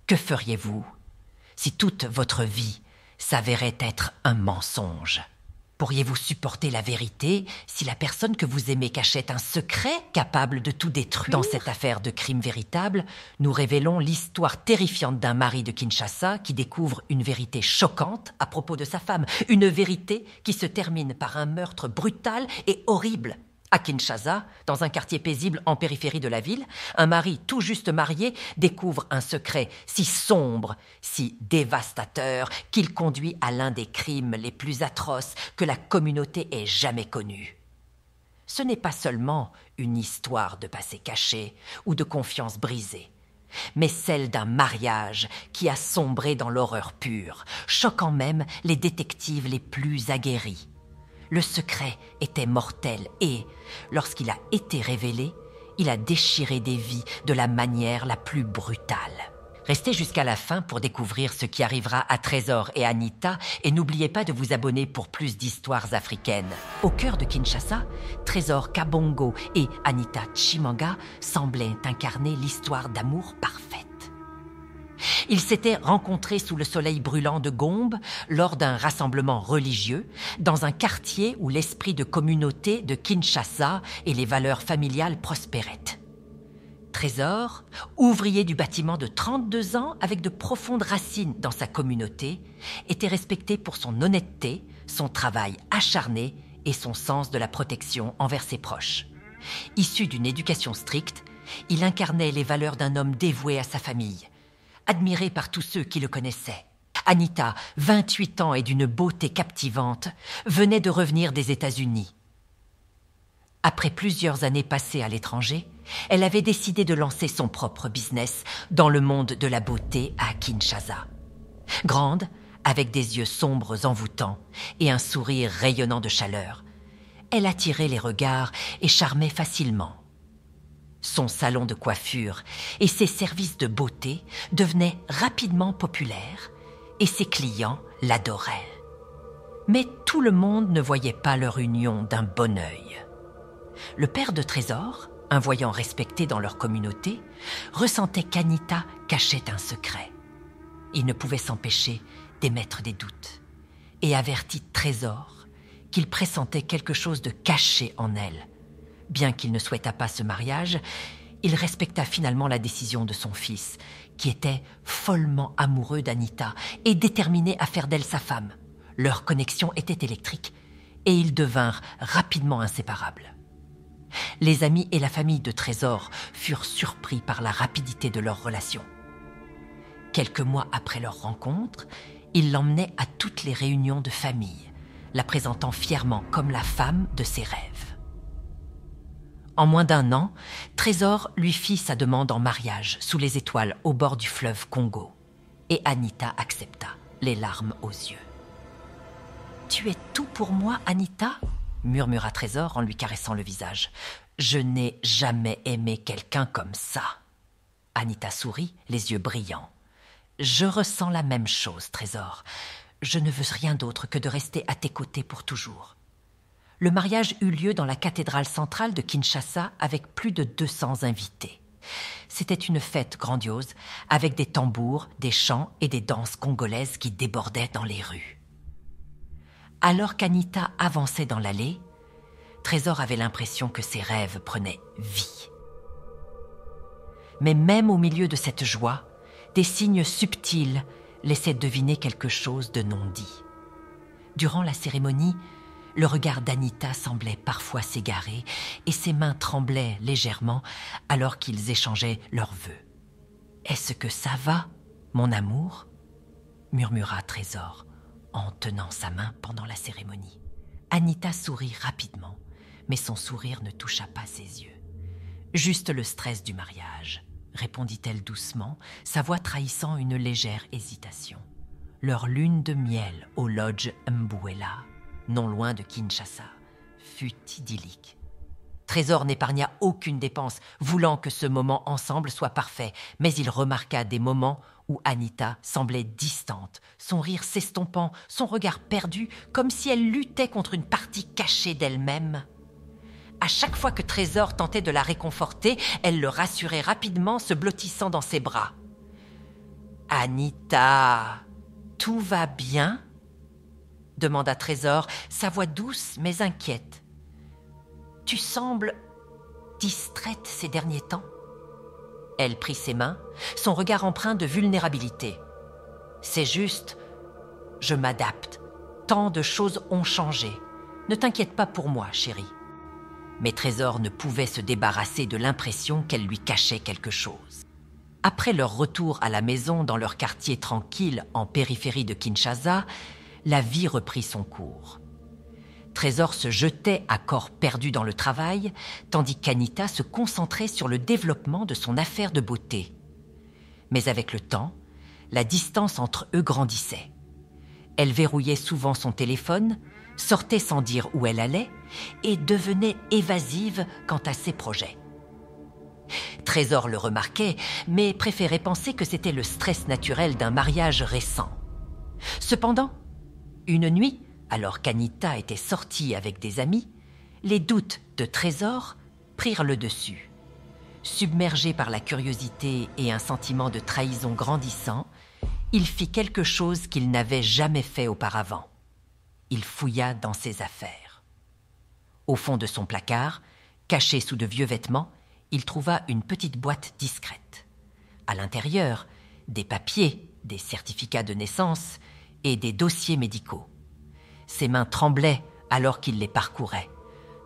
Que feriez-vous si toute votre vie s'avérait être un mensonge? Pourriez-vous supporter la vérité si la personne que vous aimez cachait un secret capable de tout détruire? Dans cette affaire de crime véritable, nous révélons l'histoire terrifiante d'un mari de Kinshasa qui découvre une vérité choquante à propos de sa femme. Une vérité qui se termine par un meurtre brutal et horrible. À Kinshasa, dans un quartier paisible en périphérie de la ville, un mari tout juste marié découvre un secret si sombre, si dévastateur, qu'il conduit à l'un des crimes les plus atroces que la communauté ait jamais connus. Ce n'est pas seulement une histoire de passé caché ou de confiance brisée, mais celle d'un mariage qui a sombré dans l'horreur pure, choquant même les détectives les plus aguerris. Le secret était mortel et, lorsqu'il a été révélé, il a déchiré des vies de la manière la plus brutale. Restez jusqu'à la fin pour découvrir ce qui arrivera à Trésor et Anita et n'oubliez pas de vous abonner pour plus d'histoires africaines. Au cœur de Kinshasa, Trésor Kabongo et Anita Chimanga semblaient incarner l'histoire d'amour parfaite. Ils s'étaient rencontrés sous le soleil brûlant de Gombe lors d'un rassemblement religieux dans un quartier où l'esprit de communauté de Kinshasa et les valeurs familiales prospéraient. Trésor, ouvrier du bâtiment de 32 ans avec de profondes racines dans sa communauté, était respecté pour son honnêteté, son travail acharné et son sens de la protection envers ses proches. Issu d'une éducation stricte, il incarnait les valeurs d'un homme dévoué à sa famille, admiré par tous ceux qui le connaissaient. Anita, 28 ans et d'une beauté captivante, venait de revenir des États-Unis. Après plusieurs années passées à l'étranger, elle avait décidé de lancer son propre business dans le monde de la beauté à Kinshasa. Grande, avec des yeux sombres envoûtants et un sourire rayonnant de chaleur, elle attirait les regards et charmait facilement. Son salon de coiffure et ses services de beauté devenaient rapidement populaires et ses clients l'adoraient. Mais tout le monde ne voyait pas leur union d'un bon œil. Le père de Trésor, un voyant respecté dans leur communauté, ressentait qu'Anita cachait un secret. Il ne pouvait s'empêcher d'émettre des doutes et avertit Trésor qu'il pressentait quelque chose de caché en elle. Bien qu'il ne souhaitât pas ce mariage, il respecta finalement la décision de son fils, qui était follement amoureux d'Anita et déterminé à faire d'elle sa femme. Leur connexion était électrique et ils devinrent rapidement inséparables. Les amis et la famille de Trésor furent surpris par la rapidité de leur relation. Quelques mois après leur rencontre, il l'emmenait à toutes les réunions de famille, la présentant fièrement comme la femme de ses rêves. En moins d'1 an, Trésor lui fit sa demande en mariage sous les étoiles au bord du fleuve Congo. Et Anita accepta, les larmes aux yeux. « Tu es tout pour moi, Anita ?» murmura Trésor en lui caressant le visage. « Je n'ai jamais aimé quelqu'un comme ça. » Anita sourit, les yeux brillants. « Je ressens la même chose, Trésor. Je ne veux rien d'autre que de rester à tes côtés pour toujours. » Le mariage eut lieu dans la cathédrale centrale de Kinshasa avec plus de 200 invités. C'était une fête grandiose, avec des tambours, des chants et des danses congolaises qui débordaient dans les rues. Alors qu'Anita avançait dans l'allée, Trésor avait l'impression que ses rêves prenaient vie. Mais même au milieu de cette joie, des signes subtils laissaient deviner quelque chose de non dit. Durant la cérémonie, le regard d'Anita semblait parfois s'égarer et ses mains tremblaient légèrement alors qu'ils échangeaient leurs vœux. « Est-ce que ça va, mon amour ?» murmura Trésor en tenant sa main pendant la cérémonie. Anita sourit rapidement, mais son sourire ne toucha pas ses yeux. « Juste le stress du mariage », répondit-elle doucement, sa voix trahissant une légère hésitation. Leur lune de miel au lodge Mbuela, non loin de Kinshasa, fut idyllique. Trésor n'épargna aucune dépense, voulant que ce moment ensemble soit parfait, mais il remarqua des moments où Anita semblait distante, son rire s'estompant, son regard perdu, comme si elle luttait contre une partie cachée d'elle-même. À chaque fois que Trésor tentait de la réconforter, elle le rassurait rapidement, se blottissant dans ses bras. Anita, tout va bien? Demanda Trésor, sa voix douce mais inquiète. Tu sembles distraite ces derniers temps. Elle prit ses mains, son regard empreint de vulnérabilité. C'est juste, je m'adapte. Tant de choses ont changé. Ne t'inquiète pas pour moi, chérie. Mais Trésor ne pouvait se débarrasser de l'impression qu'elle lui cachait quelque chose. Après leur retour à la maison dans leur quartier tranquille en périphérie de Kinshasa, la vie reprit son cours. Trésor se jetait à corps perdu dans le travail, tandis qu'Anita se concentrait sur le développement de son affaire de beauté. Mais avec le temps, la distance entre eux grandissait. Elle verrouillait souvent son téléphone, sortait sans dire où elle allait et devenait évasive quant à ses projets. Trésor le remarquait, mais préférait penser que c'était le stress naturel d'un mariage récent. Cependant, une nuit, alors qu'Anita était sortie avec des amis, les doutes de Trésor prirent le dessus. Submergé par la curiosité et un sentiment de trahison grandissant, il fit quelque chose qu'il n'avait jamais fait auparavant. Il fouilla dans ses affaires. Au fond de son placard, caché sous de vieux vêtements, il trouva une petite boîte discrète. À l'intérieur, des papiers, des certificats de naissance et des dossiers médicaux. Ses mains tremblaient alors qu'il les parcourait,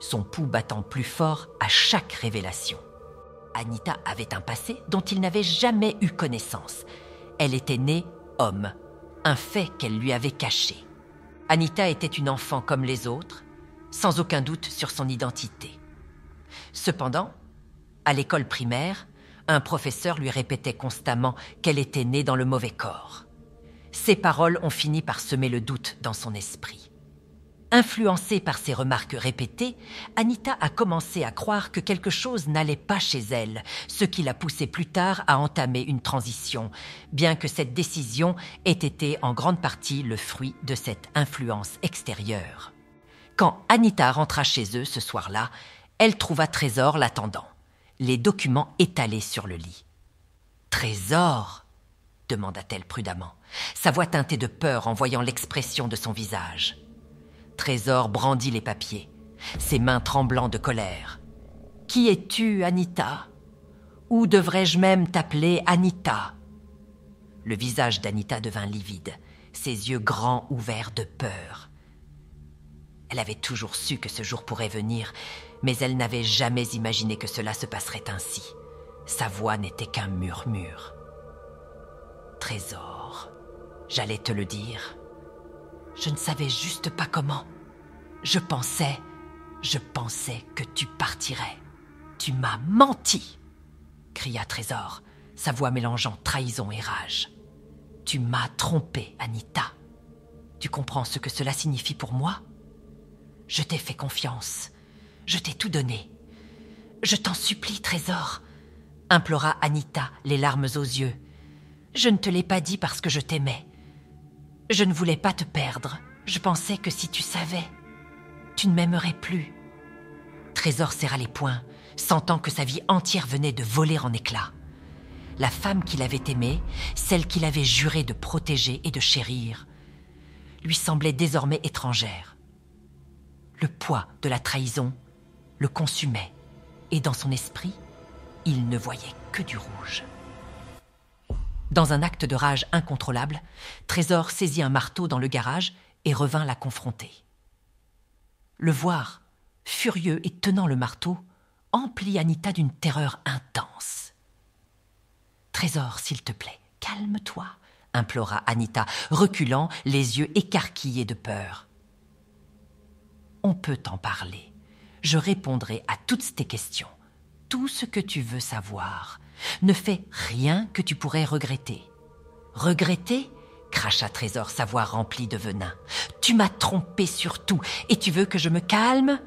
son pouls battant plus fort à chaque révélation. Anita avait un passé dont il n'avait jamais eu connaissance. Elle était née homme, un fait qu'elle lui avait caché. Anita était une enfant comme les autres, sans aucun doute sur son identité. Cependant, à l'école primaire, un professeur lui répétait constamment qu'elle était née dans le mauvais corps. Ces paroles ont fini par semer le doute dans son esprit. Influencée par ces remarques répétées, Anita a commencé à croire que quelque chose n'allait pas chez elle, ce qui l'a poussée plus tard à entamer une transition, bien que cette décision ait été en grande partie le fruit de cette influence extérieure. Quand Anita rentra chez eux ce soir-là, elle trouva Trésor l'attendant, les documents étalés sur le lit. « Trésor ?» demanda-t-elle prudemment, sa voix teintée de peur en voyant l'expression de son visage. Trésor brandit les papiers, ses mains tremblant de colère. « Qui es-tu, Anita? Ou devrais-je même t'appeler Anita ?» Le visage d'Anita devint livide, ses yeux grands ouverts de peur. Elle avait toujours su que ce jour pourrait venir, mais elle n'avait jamais imaginé que cela se passerait ainsi. Sa voix n'était qu'un murmure. « Trésor, j'allais te le dire. Je ne savais juste pas comment. Je pensais que tu partirais. Tu m'as menti !» cria Trésor, sa voix mélangeant trahison et rage. « Tu m'as trompée, Anita. Tu comprends ce que cela signifie pour moi? Je t'ai fait confiance. Je t'ai tout donné. Je t'en supplie, Trésor, » implora Anita, les larmes aux yeux. « Je ne te l'ai pas dit parce que je t'aimais. Je ne voulais pas te perdre. Je pensais que si tu savais, tu ne m'aimerais plus. » Trésor serra les poings, sentant que sa vie entière venait de voler en éclats. La femme qu'il avait aimée, celle qu'il avait juré de protéger et de chérir, lui semblait désormais étrangère. Le poids de la trahison le consumait, et dans son esprit, il ne voyait que du rouge. Dans un acte de rage incontrôlable, Trésor saisit un marteau dans le garage et revint la confronter. Le voir, furieux et tenant le marteau, emplit Anita d'une terreur intense. « Trésor, s'il te plaît, calme-toi, » implora Anita, reculant, les yeux écarquillés de peur. « On peut en parler. Je répondrai à toutes tes questions. Tout ce que tu veux savoir. Ne fais rien que tu pourrais regretter. »« Regretter ?» cracha Trésor, sa voix remplie de venin. « Tu m'as trompé sur tout, et tu veux que je me calme ?»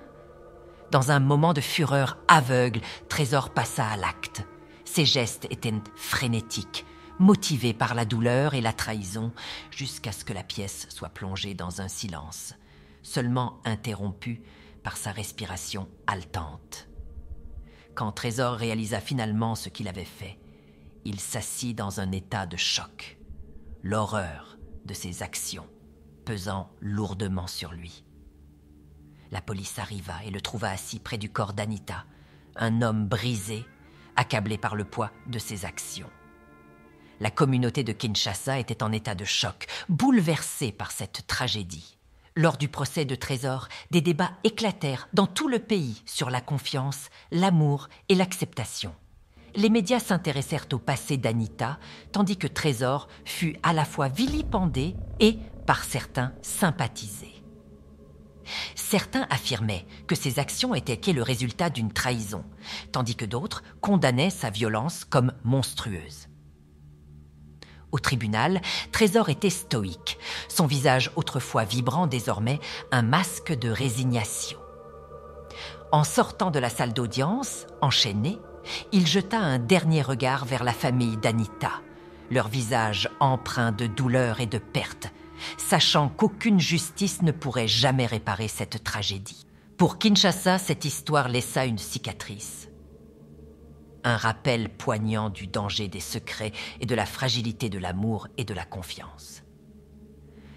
Dans un moment de fureur aveugle, Trésor passa à l'acte. Ses gestes étaient frénétiques, motivés par la douleur et la trahison, jusqu'à ce que la pièce soit plongée dans un silence, seulement interrompu par sa respiration haletante. Quand Trésor réalisa finalement ce qu'il avait fait, il s'assit dans un état de choc. l'horreur de ses actions pesant lourdement sur lui. La police arriva et le trouva assis près du corps d'Anita, un homme brisé, accablé par le poids de ses actions. La communauté de Kinshasa était en état de choc, bouleversée par cette tragédie. Lors du procès de Trésor, des débats éclatèrent dans tout le pays sur la confiance, l'amour et l'acceptation. Les médias s'intéressèrent au passé d'Anita, tandis que Trésor fut à la fois vilipendé et, par certains, sympathisé. Certains affirmaient que ses actions étaient le résultat d'une trahison, tandis que d'autres condamnaient sa violence comme monstrueuse. Au tribunal, Trésor était stoïque, son visage autrefois vibrant désormais un masque de résignation. En sortant de la salle d'audience, enchaîné, il jeta un dernier regard vers la famille d'Anita, leur visage empreint de douleur et de perte, sachant qu'aucune justice ne pourrait jamais réparer cette tragédie. Pour Kinshasa, cette histoire laissa une cicatrice. Un rappel poignant du danger des secrets et de la fragilité de l'amour et de la confiance.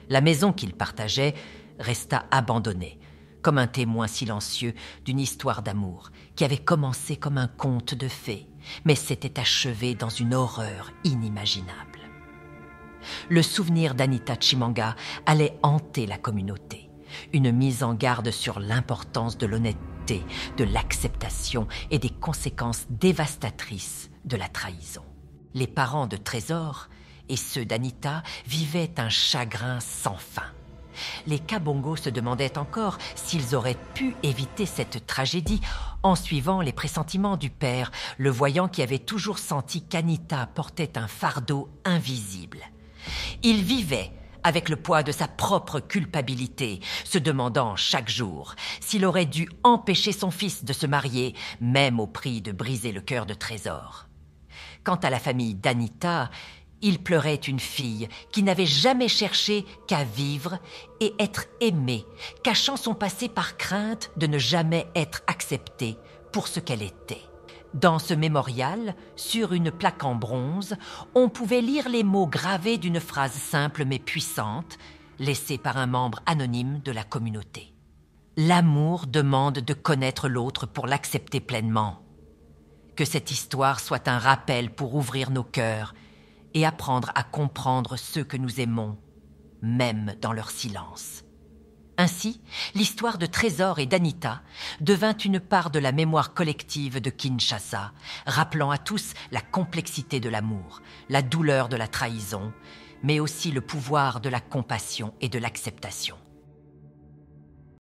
La maison qu'ils partageaient resta abandonnée, comme un témoin silencieux d'une histoire d'amour qui avait commencé comme un conte de fées, mais s'était achevé dans une horreur inimaginable. Le souvenir d'Anita Chimanga allait hanter la communauté, une mise en garde sur l'importance de l'honnêteté, de l'acceptation et des conséquences dévastatrices de la trahison. Les parents de Trésor et ceux d'Anita vivaient un chagrin sans fin. Les Kabongo se demandaient encore s'ils auraient pu éviter cette tragédie en suivant les pressentiments du père, le voyant qui avait toujours senti qu'Anita portait un fardeau invisible. Il vivait avec le poids de sa propre culpabilité, se demandant chaque jour s'il aurait dû empêcher son fils de se marier, même au prix de briser le cœur de Trésor. Quant à la famille d'Anita, il pleurait une fille qui n'avait jamais cherché qu'à vivre et être aimée, cachant son passé par crainte de ne jamais être acceptée pour ce qu'elle était. Dans ce mémorial, sur une plaque en bronze, on pouvait lire les mots gravés d'une phrase simple mais puissante, laissée par un membre anonyme de la communauté. L'amour demande de connaître l'autre pour l'accepter pleinement. Que cette histoire soit un rappel pour ouvrir nos cœurs et apprendre à comprendre ceux que nous aimons, même dans leur silence. Ainsi, l'histoire de Trésor et d'Anita devint une part de la mémoire collective de Kinshasa, rappelant à tous la complexité de l'amour, la douleur de la trahison, mais aussi le pouvoir de la compassion et de l'acceptation.